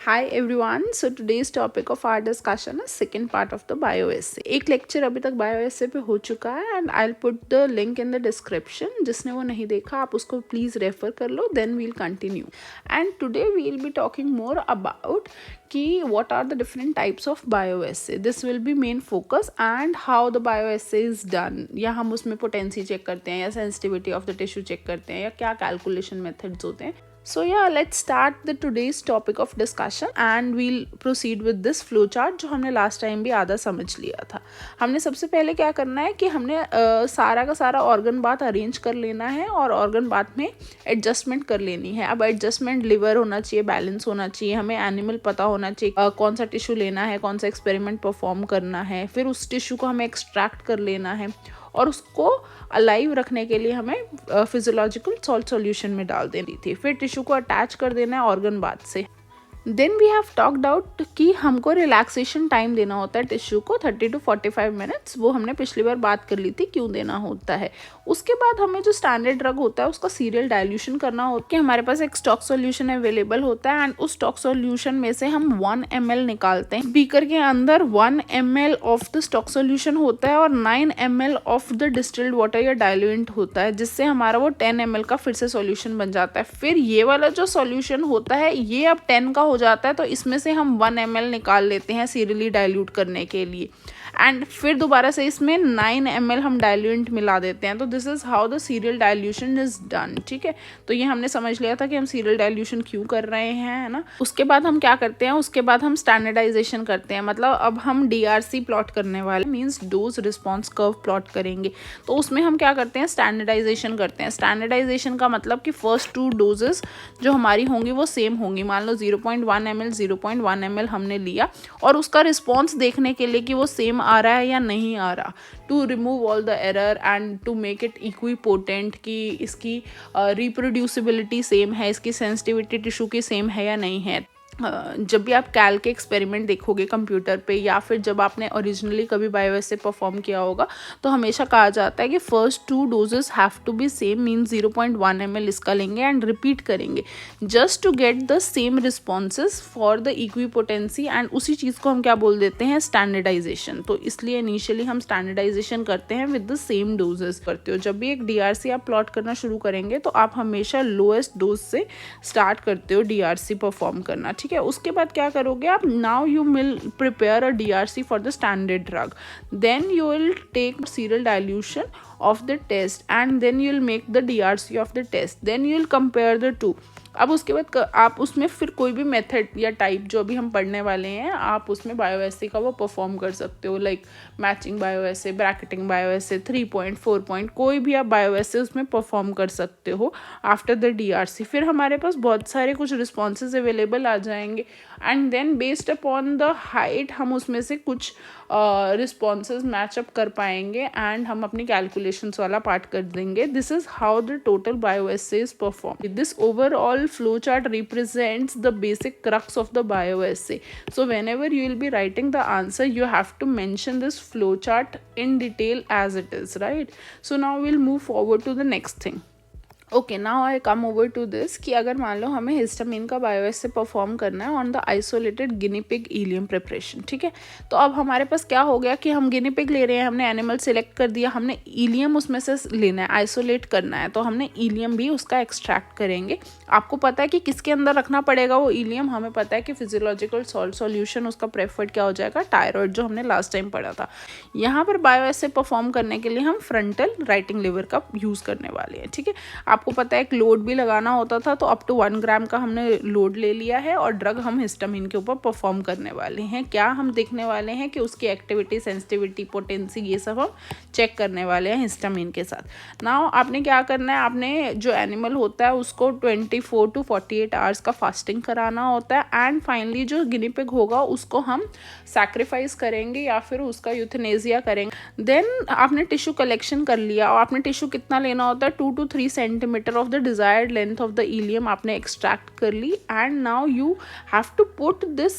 Hi everyone. So today's topic of our discussion is second part of the bioessay. एक lecture अभी तक bioessay पे हो चुका है and I'll put the link in the description. जिसने वो नहीं देखा आप उसको please refer कर लो. Then we'll continue. And today we'll be talking more about कि what are the different types of bioessay. This will be main focus and how the bioessay is done. या हम उसमें potency check करते हैं या sensitivity of the tissue check करते हैं या क्या calculation methods होते हैं. So yeah, let's start the today's topic of discussion and we'll proceed with this flow chart जो हमने last time भी आधा समझ लिया था. हमने सबसे पहले क्या करना है कि हमने सारा का सारा organ bath arrange कर लेना है और organ bath में adjustment कर लेनी है. अब adjustment liver होना चाहिए, balance होना चाहिए, हमें animal पता होना चाहिए कौन सा tissue लेना है, कौन सा experiment perform करना है, फिर उस tissue को हमें extract कर लेना है और उसको अलाइव रखने के लिए हमें फिजियोलॉजिकल सॉल्ट सॉल्यूशन में डाल देनी थी. फिर टिश्यू को अटैच कर देना है ऑर्गन बाथ से. Then we have talked out कि हमको रिलैक्सेशन टाइम देना होता है टिश्यू को 30 to 45 मिनट्स. वो हमने पिछली बार बात कर ली थी क्यों देना होता है. उसके बाद हमें जो स्टैंडर्ड ड्रग होता है उसका सीरियल डाइल्यूशन करना होता है कि हमारे पास एक स्टॉक सॉल्यूशन अवेलेबल होता है एंड उस स्टॉक सॉल्यूशन में से हम 1 ml निकालते हैं. बीकर के अंदर 1 ml of the stock solution होता है और 9 ml of the distilled water या डाइल्यूएंट होता है, जिससे हमारा वो 10 ml का फिर से सॉल्यूशन बन जाता है. फिर ये वाला जो सॉल्यूशन होता है ये अब 10 का हो जाता है, तो इसमें से हम 1 ml निकाल लेते हैं सीरियली डाइल्यूट करने के लिए एंड फिर दोबारा से इसमें 9 ml हम डाइल्यूएंट मिला देते हैं. तो this is how the serial dilution is done. ठीक है, तो ये हमने समझ लिया था कि हम सीरियल डाइल्यूशन क्यों कर रहे हैं, है ना. उसके बाद हम क्या करते हैं, उसके बाद हम स्टैंडर्डाइजेशन करते हैं. मतलब अब हम DRC प्लॉट करने वाले means dose response curve plot करेंगे. तो उसमें हम क्या करते हैं, स्टैंडर्डाइजेशन करते हैं. स्टैंडर्डाइजेशन का मतलब कि फर्स्ट 2 डोजेस जो हमारी होंगी वो सेम होंगी. मान लो 0.1 ml 0.1 ml हमने लिया और उसका रिस्पॉन्स देखने के लिए कि वो सेम आ रहा है या नहीं आ रहा, to remove all the error and to make it equipotent कि इसकी रिप्रोड्यूसिबिलिटी सेम है, इसकी सेंसिटिविटी टिश्यू की सेम है या नहीं है. जब भी आप कैल के एक्सपेरिमेंट देखोगे कंप्यूटर पे या फिर जब आपने ओरिजिनली कभी बायोएसे परफॉर्म किया होगा तो हमेशा कहा जाता है कि first 2 doses have to be same mean 0.1 ml इसका लेंगे एंड रिपीट करेंगे just to get the same responses for the equipotency. And उसी चीज़ को हम क्या बोल देते हैं, स्टैंडर्डाइजेशन. तो इसलिए इनिशियली हम स्टैंडर्डाइजेशन करते हैं विद द सेम डोजेस करते हो. जब भी एक DRC आप प्लॉट करना शुरू करेंगे तो आप हमेशा लोएस्ट डोज से स्टार्ट करते हो DRC परफॉर्म करना. ठीक है, उसके बाद क्या करोगे आप, now you will prepare a DRC for the standard drug. Then you will take serial dilution of the test and then you will make the DRC of the test. Then you will compare the two. अब उसके बाद आप उसमें फिर कोई भी method या type जो अभी हम पढ़ने वाले हैं आप उसमें बायोएसे का वो परफॉर्म कर सकते हो. Like matching bioassay, bracketing bioassay, 3 point 4 point कोई भी आप बायोएसे उसमें परफॉर्म कर सकते हो आफ्टर द DRC. फिर हमारे पास बहुत सारे कुछ रिस्पॉन्सेज अवेलेबल आ जाएंगे and then based upon the height हम उसमें से कुछ रिस्पॉन्सेज मैचअप कर पाएंगे एंड हम अपनी कैलकुलेशंस वाला पार्ट कर देंगे. This is how the total bioassay is perform. This overall flow chart represents the basic crux of the bioessay. So whenever you will be writing the answer you have to mention this flow chart in detail as it is, right? So now we'll move forward to the next thing. Okay, now I come over to this कि अगर मान लो हमें histamine का bioassay perform करना है on the isolated guinea pig ileum preparation. ठीक है, तो अब हमारे पास क्या हो गया कि हम गिनी पिग ले रहे हैं, हमने एनिमल सेलेक्ट कर दिया, हमने इलियम उसमें से लेना है, आइसोलेट करना है, तो हमने इलियम भी उसका एक्सट्रैक्ट करेंगे. आपको पता है कि किसके अंदर रखना पड़ेगा वो इलियम, हमें पता है कि फिजियोलॉजिकल सॉल्ट सॉल्यूशन उसका प्रेफर्ड क्या हो जाएगा, टायरॉइड, जो हमने लास्ट टाइम पढ़ा था. यहाँ पर बायोएसे परफॉर्म करने के लिए हम फ्रंटल राइटिंग लिवर का यूज़ करने वाले हैं. ठीक है, आपको पता है एक लोड भी लगाना होता था तो अप टू 1 ग्राम का हमने लोड ले लिया है और ड्रग हम हिस्टामिन के ऊपर परफॉर्म करने वाले हैं. क्या हम देखने वाले हैं कि उसकी एक्टिविटी, सेंसिटिविटी, पोटेंसी, ये सब हम चेक करने वाले हैं हिस्टामिन के साथ. नाउ आपने क्या करना है, आपने जो एनिमल होता है उसको 24 to 48 आवर्स का फास्टिंग कराना होता है एंड फाइनली जो गिनी पिग होगा उसको हम सैक्रिफाइस करेंगे या फिर उसका यूथनेसिया करेंगे. देन आपने टिश्यू कलेक्शन कर लिया और आपने टिश्यू कितना लेना होता है, 2 to 3 centimetre of the desired length of the ileum आपने extract कर ली and now you have to put this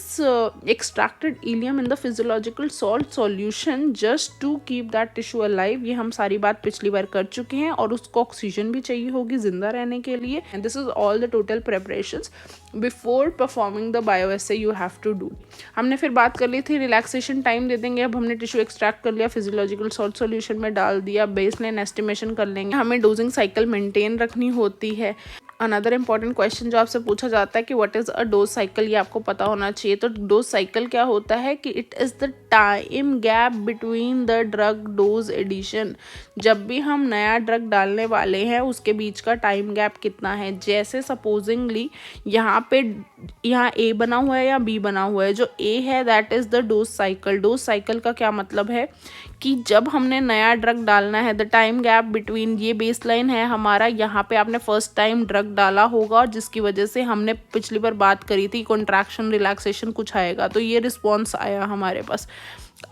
extracted ileum in the physiological salt solution just to keep that tissue alive. ये हम सारी बात पिछली बार कर चुके हैं और उसको ऑक्सीजन भी चाहिए होगी जिंदा रहने के लिए. and this is all the total preparations before performing the bioassay you have to do. हमने फिर बात कर ली थी रिलैक्सेशन टाइम दे देंगे। अब हमने टिश्यू एक्सट्रैक्ट कर लिया, फिजियोलॉजिकल सॉल्ट सॉल्यूशन में डाल दिया, बेसलाइन एस्टिमेशन कर लेंगे। हमें डोजिंग साइकिल मेंटेन रखनी होती है। अनदर इंपॉर्टेंट क्वेश्चन जो आपसे पूछा जाता है कि what is a dose cycle, ये आपको पता होना चाहिए। तो डोज साइकिल क्या होता है कि it is the time gap between the drug dose addition. जब भी हम नया ड्रग डालने वाले हैं उसके बीच का टाइम गैप कितना है। जैसे सपोजिंगली यहाँ ए बना हुआ है या बी बना हुआ है, जो ए है that is the dose cycle. Dose cycle का क्या मतलब है कि जब हमने नया ड्रग डालना है, द टाइम गैप बिटवीन, ये बेसलाइन है हमारा, यहाँ पे आपने फर्स्ट टाइम ड्रग डाला होगा और जिसकी वजह से हमने पिछली बार बात करी थी कॉन्ट्रैक्शन रिलैक्सेशन कुछ आएगा, तो ये रिस्पॉन्स आया हमारे पास।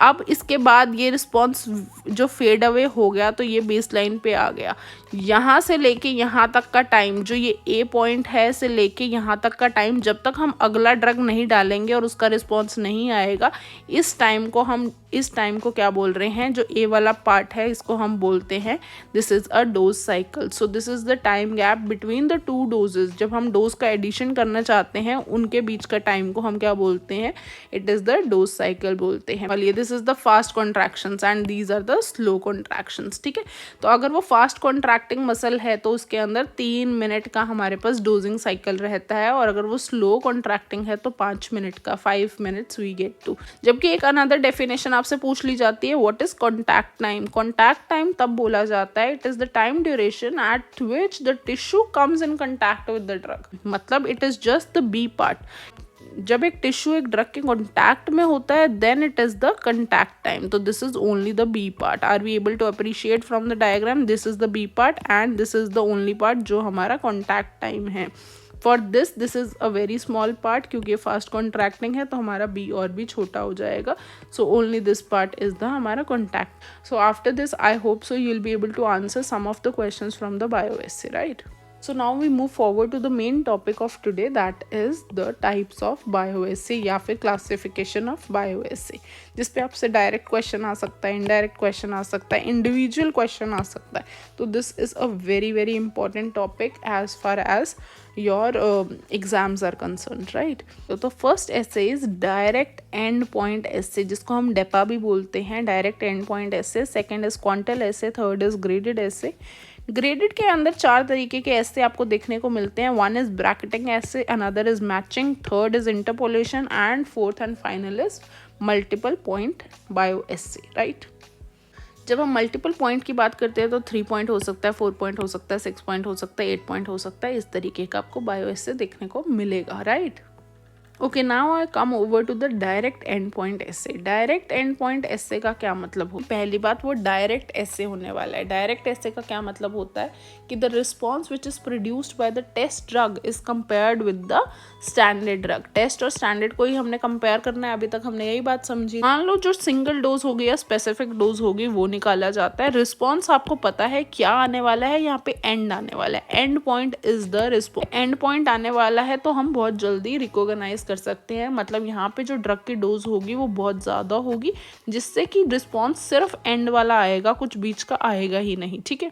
अब इसके बाद ये रिस्पॉन्स जो फेड अवे हो गया तो ये बेसलाइन पे आ गया। यहाँ से लेके यहाँ तक का टाइम, जो ये ए पॉइंट है से लेके यहाँ तक का टाइम, जब तक हम अगला ड्रग नहीं डालेंगे और उसका रिस्पॉन्स नहीं आएगा, इस टाइम को क्या बोल रहे हैं, जो ए वाला पार्ट है इसको हम बोलते हैं this is a dose cycle. So this is the time gap between the two doses. जब हम डोज का एडिशन करना चाहते हैं उनके बीच का टाइम को हम क्या बोलते हैं, it is the dose cycle बोलते हैं। वाली this is the fast contractions and these are the slow contractions. ठीक है, तो अगर वो फास्ट कॉन्ट्रैक्टिंग मसल है तो उसके अंदर 3 मिनट का हमारे पास डोजिंग साइकिल रहता है, और अगर वो स्लो कॉन्ट्रैक्टिंग है तो 5 मिनट का, 5 मिनट्स वी गेट टू। जबकि एक अनदर डेफिनेशन आपसे पूछ ली जाती है, what is contact time. Contact time तब बोला जाता है it is the time duration at which the tissue comes in contact with the drug. मतलब it is just the B part. जब एक टिश्यू एक ड्रग के कॉन्टैक्ट में होता है then it is the contact time. तो this is only the B part. Are we able to appreciate from the diagram, this is the B part and this is the only part जो हमारा contact time है। For this is a very small part, क्योंकि ये fast contracting है तो हमारा B और भी छोटा हो जाएगा। So only this part is the हमारा contact. So after this I hope so you will be able to answer some of the questions from the bioassay, right. So now we move forward to the main topic of today, that is the types of bioassay या फिर classification of bioassay, जिस पे आपसे direct question आ सकता है, indirect question आ सकता है, individual question आ सकता है। तो this is a very very important topic as far as your exams are concern, right. तो first assay is direct end point assay, जिसको हम डेपा भी बोलते हैं, direct end point assay. Second is quantal assay, third is graded assay. Graded के अंदर 4 तरीके के ऐसे आपको देखने को मिलते हैं। वन इज ब्रैकेटिंग ऐसे, another is matching, third is interpolation and fourth and final is multiple point bio essay, right. जब हम मल्टीपल पॉइंट की बात करते हैं तो 3 पॉइंट हो सकता है, 4 पॉइंट हो सकता है, 6 पॉइंट हो सकता है, 8 पॉइंट हो सकता है। इस तरीके का आपको बायो एसे देखने को मिलेगा, right. Okay, now I come over to the direct end point assay. Direct end point assay का क्या मतलब हो, पहली बात वो डायरेक्ट एसे होने वाला है। डायरेक्ट एसे का क्या मतलब होता है कि the response which is produced by the test drug is compared with the standard drug. Test और स्टैंडर्ड को ही हमने कंपेयर करना है, अभी तक हमने यही बात समझी। मान लो जो सिंगल डोज होगी या स्पेसिफिक डोज होगी वो निकाला जाता है। रिस्पॉन्स आपको पता है क्या आने वाला है, यहाँ पे एंड आने वाला है। And point is the response. And point आने वाला है तो हम बहुत जल्दी रिकॉग्नाइज कर सकते हैं, मतलब यहाँ पे जो ड्रग की डोज होगी वो बहुत ज़्यादा होगी, जिससे कि रिस्पॉन्स सिर्फ एंड वाला आएगा, कुछ बीच का आएगा ही नहीं, ठीक है।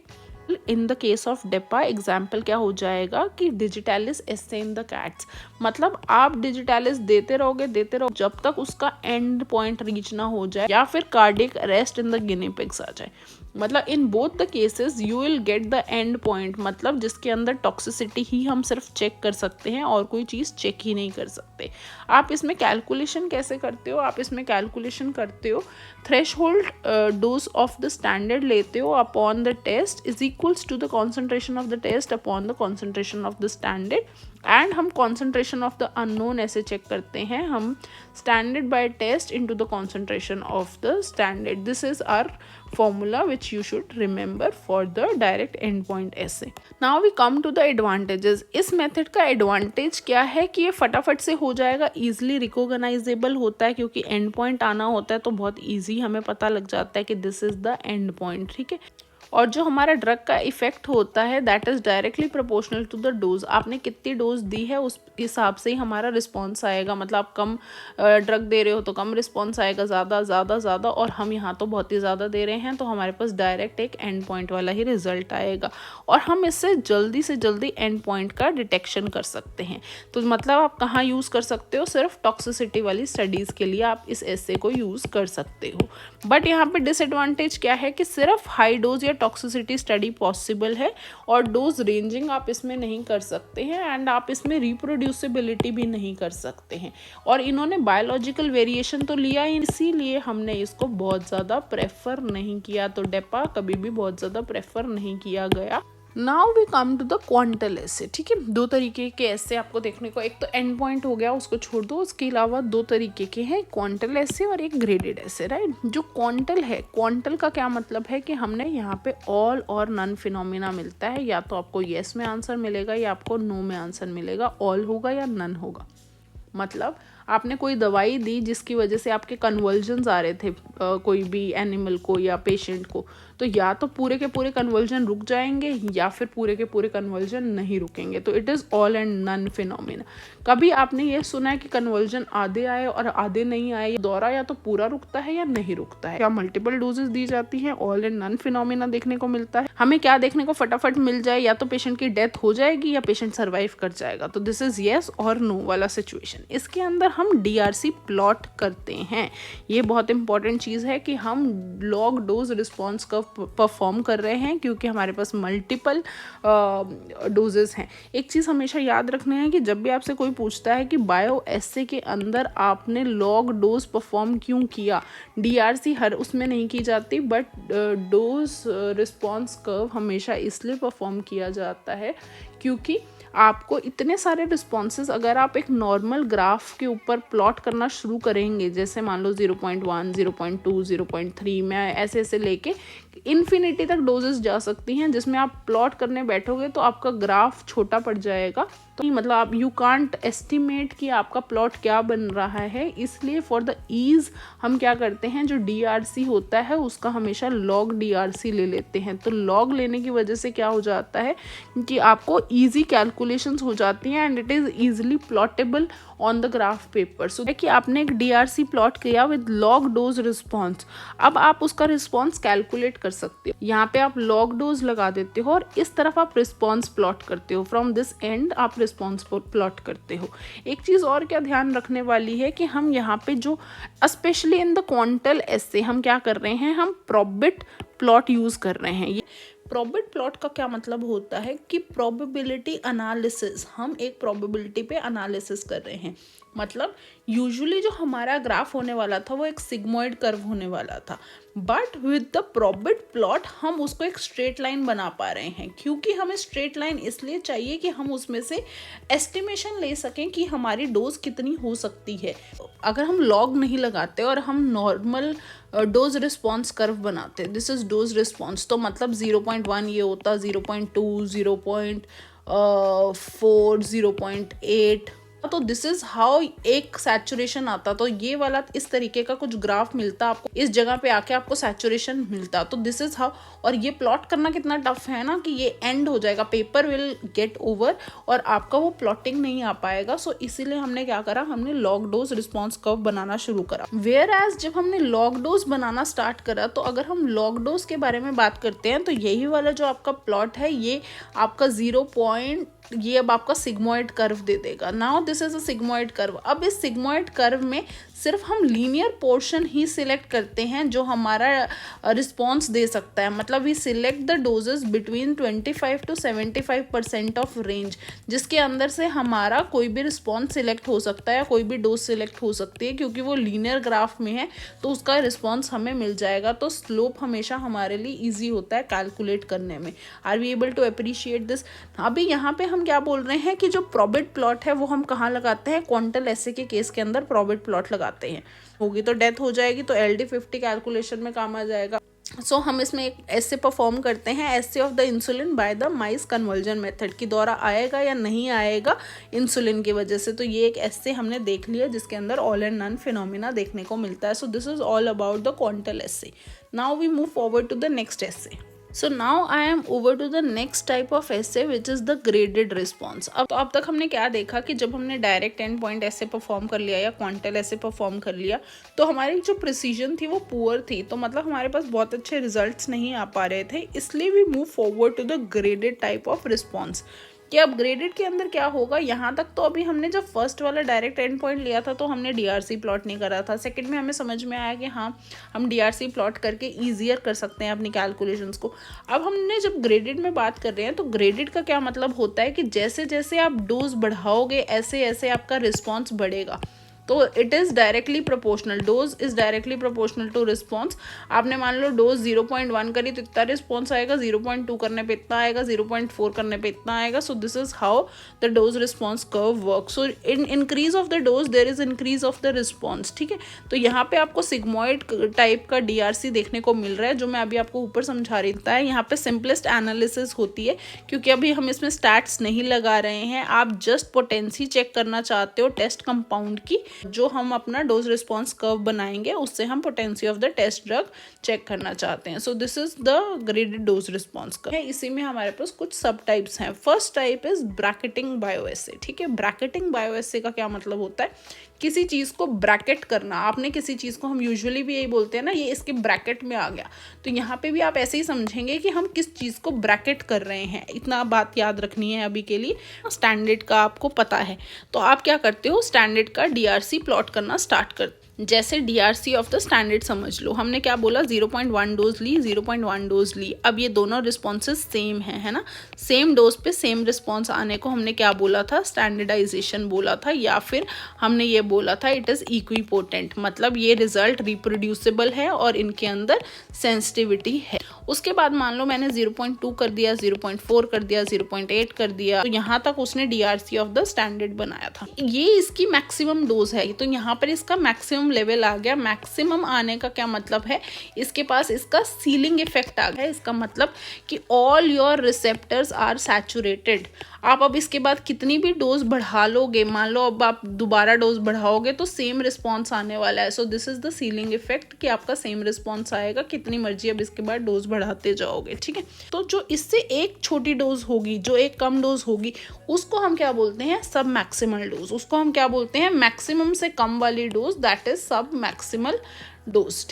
इन द केस ऑफ डेपा एग्जाम्पल क्या हो जाएगा कि digitalis assay in the cats, मतलब आप डिजिटैलिस देते रहोगे जब तक उसका एंड पॉइंट रीच ना हो जाए या फिर cardiac arrest in the guinea pigs आ जाए। मतलब in both the cases you will get the end point, मतलब जिसके अंदर टॉक्सिसिटी ही हम सिर्फ चेक कर सकते हैं और कोई चीज़ चेक ही नहीं कर सकते। आप इसमें कैलकुलेशन कैसे करते हो, आप इसमें कैलकुलेशन करते हो threshold dose of the standard लेते हो upon the test is equals to the concentration of the test upon the concentration of the standard, and हम कॉन्सेंट्रेशन ऑफ द अननोन ऐसे चेक करते हैं, हम standard by test into the concentration of the standard. This is our formula which you should remember for the direct endpoint assay. Now we come to the advantages. इस method का advantage क्या है कि ये फटाफट से हो जाएगा, easily रिकोगनाइजेबल होता है, क्योंकि एंड पॉइंट आना होता है तो बहुत ईजी हमें पता लग जाता है कि this is the end point, ठीक है। और जो हमारा ड्रग का इफेक्ट होता है that is directly proportional to the dose. आपने कितनी डोज दी है उस हिसाब से ही हमारा रिस्पॉन्स आएगा। मतलब आप कम ड्रग दे रहे हो तो कम रिस्पॉन्स आएगा, ज़्यादा, और हम यहाँ तो बहुत ही ज़्यादा दे रहे हैं तो हमारे पास डायरेक्ट एक एंड पॉइंट वाला ही रिजल्ट आएगा और हम इससे जल्दी से जल्दी एंड पॉइंट का डिटेक्शन कर सकते हैं। तो मतलब आप कहाँ यूज़ कर सकते हो, सिर्फ टॉक्सिसिटी वाली स्टडीज़ के लिए आप इस एसे को यूज़ कर सकते हो। बट यहाँ पे डिसएडवांटेज क्या है कि सिर्फ हाई डोज या टॉक्सिसिटी स्टडी पॉसिबल है और डोज रेंजिंग आप इसमें नहीं कर सकते हैं एंड आप इसमें रिप्रोड्यूसिबिलिटी भी नहीं कर सकते हैं। और इन्होंने बायोलॉजिकल वेरिएशन तो लिया ही, इसीलिए हमने इसको बहुत ज़्यादा प्रेफर नहीं किया। तो डेपा कभी भी बहुत ज़्यादा प्रेफर नहीं किया गया। Now we come to the quantal assay. ठीक है, दो तरीके के ऐसे आपको देखने को, एक तो एंड पॉइंट हो गया, उसको छोड़ दो, उसके अलावा दो तरीके के हैं, क्वांटल एसे और एक ग्रेडेड एसे, राइट। जो क्वांटल है, क्वांटल का क्या मतलब है कि हमने यहाँ पे ऑल और नन फिनोमिना मिलता है, या तो आपको येस में आंसर मिलेगा या आपको नो में आंसर मिलेगा, ऑल होगा या नन होगा। मतलब आपने कोई दवाई दी जिसकी वजह से आपके कन्वर्जन्स आ रहे थे कोई भी एनिमल को या पेशेंट को, तो या तो पूरे के पूरे कन्वर्जन रुक जाएंगे या फिर पूरे के पूरे कन्वर्जन नहीं रुकेंगे। तो it is all and none phenomena. कभी आपने ये सुना है कि कन्वर्जन आधे आए और आधे नहीं आए, दौरा या तो पूरा रुकता है या नहीं रुकता है। क्या मल्टीपल डोजेस दी जाती हैं, ऑल एंड नन फिनोमिना देखने को मिलता है। हमें क्या देखने को फटाफट मिल जाए, या तो पेशेंट की डेथ हो जाएगी या पेशेंट सर्वाइव कर जाएगा। तो दिस इज येस और नो वाला सिचुएशन। इसके अंदर हम DRC प्लॉट करते हैं। ये बहुत इंपॉर्टेंट चीज़ है कि हम log dose response curve perform कर रहे हैं क्योंकि हमारे पास मल्टीपल डोजेस हैं। एक चीज़ हमेशा याद रखना है कि जब भी आपसे कोई पूछता है कि बायो एसे के अंदर आपने लॉग डोज परफॉर्म क्यों किया, DRC हर उसमें नहीं की जाती, बट डोज रिस्पॉन्स कर्व हमेशा इसलिए परफॉर्म किया जाता है क्योंकि आपको इतने सारे रिस्पॉन्सेज अगर आप एक नॉर्मल ग्राफ के ऊपर प्लॉट करना शुरू करेंगे, जैसे मान लो 0.1, 0.2, 0.3 में ऐसे ऐसे लेके इन्फिनिटी तक डोजेस जा सकती हैं, जिसमें आप प्लॉट करने बैठोगे तो आपका ग्राफ छोटा पड़ जाएगा। तो मतलब आप यू कांट एस्टिमेट कि आपका प्लॉट क्या बन रहा है। इसलिए फॉर द ईज हम क्या करते हैं, जो DRC होता है उसका हमेशा लॉग DRC ले लेते हैं। तो लॉग लेने की वजह से क्या हो जाता है कि आपको ईजी कैलकुलेशंस हो जाती हैं and it is easily plottable on the graph paper. So कि आपने एक DRC प्लॉट किया विद लॉग डोज रिस्पॉन्स, अब आप उसका रिस्पॉन्स कैलकुलेट कर सकते हो। यहाँ पे आप लॉग डोज लगा देते हो और इस तरफ आप रिस्पॉन्स प्लॉट करते हो, फ्रॉम दिस एंड आप रिस्पॉन्स प्लॉट करते हो। एक चीज़ और क्या ध्यान रखने वाली है कि हम यहाँ पे जो स्पेशली इन द क्वांटल एसे हम क्या कर रहे हैं, हम प्रोबेट प्लॉट यूज़ कर रहे हैं। प्रोबेट प्लॉट का क्या मतलब होता है कि प्रोबेबिलिटी एनालिसिस, हम एक प्रोबेबिलिटी पे एनालिसिस कर रहे हैं। मतलब यूजुअली जो हमारा ग्राफ होने वाला था वो एक सिग्मॉइड कर्व होने वाला था, but with the probate plot हम उसको एक स्ट्रेट लाइन बना पा रहे हैं। क्योंकि हमें स्ट्रेट लाइन इसलिए चाहिए कि हम उसमें से एस्टिमेशन ले सकें कि हमारी डोज कितनी हो सकती है। अगर हम लॉग नहीं लगाते और हम नॉर्मल डोज रिस्पॉन्स कर्व बनाते, दिस इज डोज रिस्पॉन्स, तो मतलब 0.1 ये होता, 0.2, 0.4, 0.8, तो दिस इज हाउ एक सैचुरेशन आता। तो ये वाला इस तरीके का कुछ ग्राफ मिलता आपको, इस जगह पे आके आपको सैचुरेशन मिलता। तो दिस इज हाउ, और ये प्लॉट करना कितना टफ है ना कि ये एंड हो जाएगा, पेपर विल गेट ओवर और आपका वो प्लॉटिंग नहीं आ पाएगा। सो इसीलिए हमने क्या करा, हमने लॉग डोज रिस्पॉन्स कर्व बनाना शुरू करा। वेयर एज जब हमने लॉग डोज बनाना स्टार्ट करा, तो अगर हम लॉग डोज के बारे में बात करते हैं तो यही वाला जो आपका प्लॉट है ये आपका 0 पॉइंट, ये अब आपका सिग्मॉइड कर्व दे देगा। Now this is a sigmoid curve. अब इस सिग्मॉइड कर्व में सिर्फ हम लीनियर पोर्शन ही सिलेक्ट करते हैं जो हमारा रिस्पॉन्स दे सकता है। मतलब we select the doses between 25 to 75% of range, जिसके अंदर से हमारा कोई भी रिस्पॉन्स सिलेक्ट हो सकता है, कोई भी डोज सिलेक्ट हो सकती है, क्योंकि वो लीनियर ग्राफ में है तो उसका रिस्पॉन्स हमें मिल जाएगा। तो स्लोप हमेशा हमारे लिए ईजी होता है कैलकुलेट करने में। Are we able to appreciate this? अभी यहाँ पे हम क्या बोल रहे हैं कि जो प्रोबेट प्लॉट है वो हम कहाँ लगाते हैं, क्वांटल एसे के केस के अंदर प्रोबेट प्लॉट लगाते हैं। होगी तो डेथ हो जाएगी तो LD50 कैलकुलेशन में काम आ जाएगा। सो हम इसमें एक ऐसे परफॉर्म करते हैं, assay of the insulin by the mice convulsion method, की द्वारा आएगा या नहीं आएगा इंसुलिन की वजह से। तो ये एक ऐसे हमने देख लिया जिसके अंदर ऑल एंड नन फिनोमिना देखने को मिलता है। So this is all about the quantal assay. Now we move forward to the next assay. So now I am over to the next type of assay which is the graded response. अब तक हमने क्या देखा कि जब हमने direct end point assay perform कर लिया या क्वांटल ऐसे परफॉर्म कर लिया तो हमारी जो प्रिसीजन थी वो पुअर थी, तो मतलब हमारे पास बहुत अच्छे रिजल्ट्स नहीं आ पा रहे थे, इसलिए we move forward to the graded type of response. कि अब ग्रेडेड के अंदर क्या होगा, यहाँ तक तो अभी हमने जब फर्स्ट वाला डायरेक्ट एंड पॉइंट लिया था तो हमने डीआरसी प्लॉट नहीं करा था। सेकंड में हमें समझ में आया कि हाँ हम डीआरसी प्लॉट करके ईजियर कर सकते हैं अपनी कैलकुलेशंस को। अब हमने जब ग्रेडेड में बात कर रहे हैं तो ग्रेडेड का क्या मतलब होता है कि जैसे जैसे आप डोज बढ़ाओगे ऐसे ऐसे आपका रिस्पॉन्स बढ़ेगा। तो it is directly proportional, dose is directly proportional to response. आपने मान लो डोज 0.1 करी तो इतना रिस्पॉन्स आएगा, 0.2 करने पे इतना आएगा, 0.4 करने पे इतना आएगा। सो this is how the dose response curve work. So in increase of the dose there is increase of the response. ठीक है, तो यहाँ पे आपको सिग्मोइड टाइप का डीआरसी देखने को मिल रहा है जो मैं अभी आपको ऊपर समझा रही था। यहाँ पे सिंपलेस्ट एनालिसिस होती है क्योंकि अभी हम इसमें स्टैट्स नहीं लगा रहे हैं, आप जस्ट पोटेंसी चेक करना चाहते हो टेस्ट कंपाउंड की। जो हम अपना डोज रिस्पॉन्स कर्व बनाएंगे उससे हम potency of the test drug check करना चाहते हैं। So this is the graded dose response curve. इसी में हमारे पास कुछ सब टाइप्स हैं। First type is bracketing bioassay. ठीक है, ब्रैकेटिंग बायोएसे का क्या मतलब होता है, किसी चीज़ को ब्रैकेट करना। आपने किसी चीज़ को, हम यूजुअली भी यही बोलते हैं ना, ये इसके ब्रैकेट में आ गया, तो यहाँ पे भी आप ऐसे ही समझेंगे कि हम किस चीज़ को ब्रैकेट कर रहे हैं। इतना बात याद रखनी है अभी के लिए। स्टैंडर्ड का आपको पता है तो आप क्या करते हो, स्टैंडर्ड का डीआरसी प्लॉट करना स्टार्ट करते। जैसे डीआरसी ऑफ द स्टैंडर्ड समझ लो, हमने क्या बोला, 0.1 डोज ली, 0.1 डोज ली। अब ये दोनों रिस्पॉन्सेज सेम है ना, सेम डोज पे सेम रिस्पॉन्स आने को हमने क्या बोला था, स्टैंडर्डाइजेशन बोला था, या फिर हमने ये बोला था इट इज़ इक्विपोटेंट। मतलब ये रिजल्ट रिप्रोड्यूसिबल है और इनके अंदर सेंसिटिविटी है। उसके बाद मान लो मैंने 0.2 कर दिया, 0.4 कर दिया, 0.8 कर दिया, तो यहाँ तक उसने डीआरसी ऑफ द स्टैंडर्ड बनाया था। ये इसकी मैक्सिमम डोज है, तो यहाँ पर इसका मैक्सिमम लेवल आ गया। मैक्सिमम आने का क्या मतलब है, इसके पास इसका सीलिंग इफेक्ट आ गया। इसका मतलब कि all your receptors are saturated. आप अब इसके बाद कितनी भी डोज बढ़ा लोगे, मान लो अब आप दोबारा डोज बढ़ाओगे तो सेम रिस्पॉन्स आने वाला है। So this is the ceiling effect कि आपका सेम रिस्पॉन्स आएगा कितनी मर्जी अब इसके बाद डोज बढ़ाते जाओगे। ठीक है, तो जो इससे एक छोटी डोज होगी, जो एक कम डोज होगी, उसको हम क्या बोलते हैं, सब मैक्सिमल डोज। उसको हम क्या बोलते हैं, मैक्सिमम से कम वाली dose, that is submaximal dose.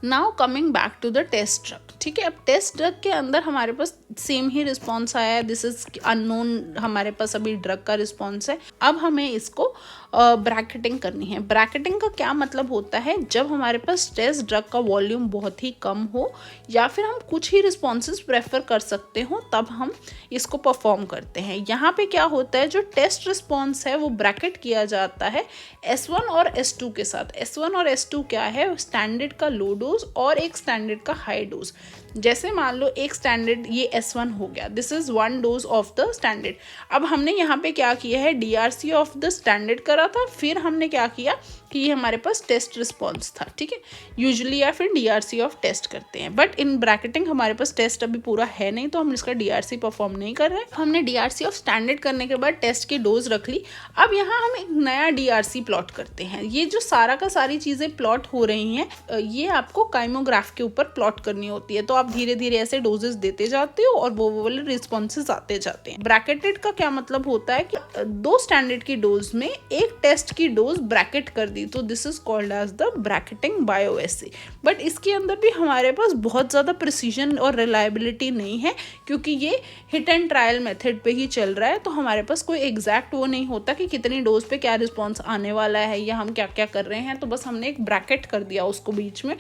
Now coming back to the test drug. ठीक है, अब टेस्ट ड्रग के अंदर हमारे पास सेम ही रिस्पॉन्स आया है। दिस इज अननोन, हमारे पास अभी ड्रग का रिस्पॉन्स है। अब हमें इसको ब्रैकेटिंग करनी है। ब्रैकेटिंग का क्या मतलब होता है, जब हमारे पास टेस्ट ड्रग का वॉल्यूम बहुत ही कम हो या फिर हम कुछ ही रिस्पॉन्सेज प्रेफर कर सकते हो, तब हम इसको परफॉर्म करते हैं। यहाँ पे क्या होता है, जो टेस्ट रिस्पॉन्स है वो ब्रैकेट किया जाता है S1 और S2 के साथ। S1 और S2 क्या है, स्टैंडर्ड का लो डोज और एक स्टैंडर्ड का हाई डोज। जैसे मान लो एक स्टैंडर्ड ये S1 हो गया, this is 1 dose of the standard. अब हमने यहाँ पे क्या किया है, डीआरसी ऑफ द स्टैंडर्ड करा था, फिर हमने क्या किया कि ये हमारे पास टेस्ट रिस्पॉन्स था। ठीक है, यूजुअली या फिर डीआरसी ऑफ टेस्ट करते हैं, बट इन ब्रैकेटिंग हमारे पास टेस्ट अभी पूरा है नहीं, तो हम इसका डीआरसी परफॉर्म नहीं कर रहे हैं। हमने डीआरसी ऑफ स्टैंडर्ड करने के बाद टेस्ट की डोज रख ली। अब यहाँ हम एक नया डीआरसी प्लॉट करते हैं। ये जो सारा का सारी चीज़ें प्लॉट हो रही हैं, ये आपको काइमोग्राफ के ऊपर प्लॉट करनी होती है। तो आप धीरे धीरे ऐसे डोजेस देते जाते हो और वो वाले रिस्पॉन्सेज आते जाते हैं। ब्रैकेटेड का क्या मतलब होता है कि 2 स्टैंडर्ड की डोज में एक टेस्ट की डोज ब्रैकेट कर दी, तो this is called as the bracketing bioassay. But इसके अंदर भी हमारे पास बहुत ज़्यादा प्रिसीजन और रिलायबिलिटी नहीं है, क्योंकि ये हिट एंड ट्रायल मेथड पे ही चल रहा है। तो हमारे पास कोई एग्जैक्ट वो नहीं होता कि कितनी डोज पे क्या रिस्पॉन्स आने वाला है या हम क्या क्या कर रहे हैं। तो बस हमने एक ब्रैकेट कर दिया उसको बीच में,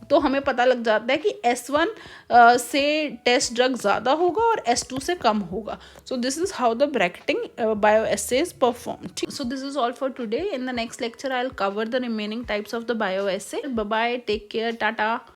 तो हमें पता लग जाता है कि S1 से टेस्ट ड्रग ज़्यादा होगा और S2 से कम होगा। So this is how the bracketing bioassay is performed. So this is all for today. In the next lecture I will cover the remaining types of the bioassay. Bye bye, take care, Tata.